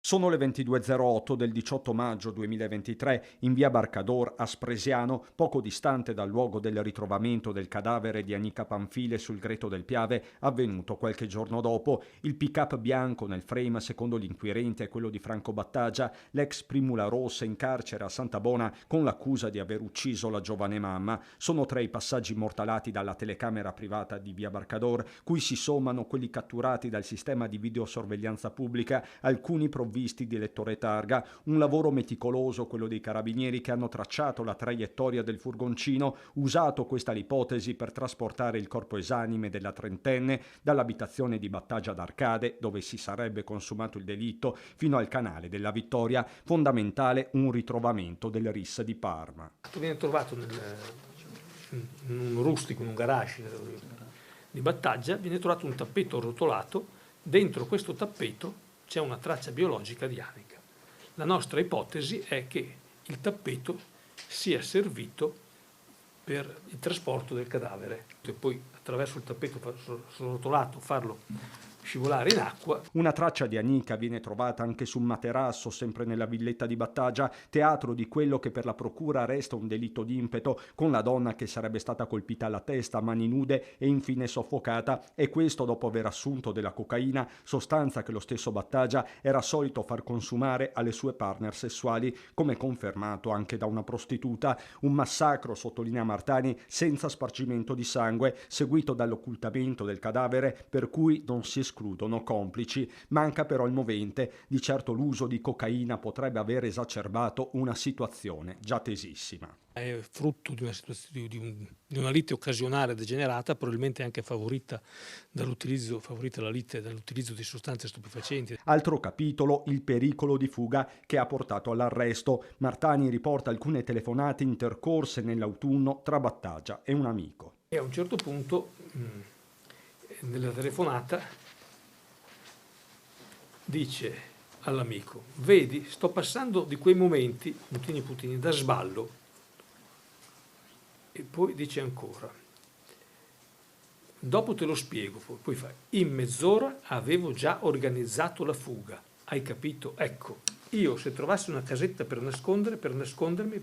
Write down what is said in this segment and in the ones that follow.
Sono le 22:08 del 18 maggio 2023 in via Barcador a Spresiano, poco distante dal luogo del ritrovamento del cadavere di Anica Panfile sul Greto del Piave, avvenuto qualche giorno dopo. Il pick-up bianco nel frame, secondo l'inquirente, è quello di Franco Battagia, l'ex Primula Rossa in carcere a Santabona con l'accusa di aver ucciso la giovane mamma. Sono tre i passaggi immortalati dalla telecamera privata di via Barcador, cui si sommano quelli catturati dal sistema di videosorveglianza pubblica, alcuni provvisti di lettore targa. Un lavoro meticoloso quello dei carabinieri, che hanno tracciato la traiettoria del furgoncino, usato questa l'ipotesi per trasportare il corpo esanime della trentenne dall'abitazione di Battagia d'Arcade, dove si sarebbe consumato il delitto, fino al canale della Vittoria. Fondamentale un ritrovamento del RIS di Parma. Viene trovato in un rustico, in un garage di Battaglia, viene trovato un tappeto arrotolato. Dentro questo tappeto c'è una traccia biologica di Anica. La nostra ipotesi è che il tappeto sia servito per il trasporto del cadavere e poi attraverso il tappeto arrotolato farlo scivolare in acqua. Una traccia di Anica viene trovata anche su un materasso, sempre nella villetta di Battagia, teatro di quello che per la procura resta un delitto d'impeto, con la donna che sarebbe stata colpita alla testa a mani nude e infine soffocata, e questo dopo aver assunto della cocaina, sostanza che lo stesso Battagia era solito far consumare alle sue partner sessuali, come confermato anche da una prostituta. Un massacro, sottolinea Martani, senza spargimento di sangue, seguito dall'occultamento del cadavere, per cui non si escludono complici. Manca però il movente. Di certo l'uso di cocaina potrebbe aver esacerbato una situazione già tesissima. È frutto di una situazione, di una lite occasionale degenerata, probabilmente anche favorita la lite dall'utilizzo di sostanze stupefacenti. Altro capitolo, il pericolo di fuga che ha portato all'arresto. Martani riporta alcune telefonate intercorse nell'autunno tra Battagia e un amico. E a un certo punto, nella telefonata, dice all'amico: vedi, sto passando di quei momenti, puntini, da sballo. E poi dice ancora: dopo te lo spiego. Poi fa: in mezz'ora avevo già organizzato la fuga. Hai capito? Ecco, io se trovassi una casetta per nascondermi.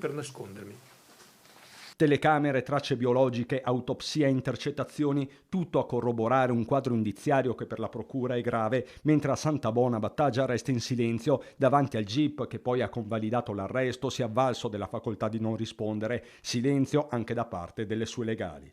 Telecamere, tracce biologiche, autopsia, intercettazioni, tutto a corroborare un quadro indiziario che per la procura è grave, mentre a Santabona Battagia resta in silenzio davanti al GIP, che poi ha convalidato l'arresto, si è avvalso della facoltà di non rispondere. Silenzio anche da parte delle sue legali.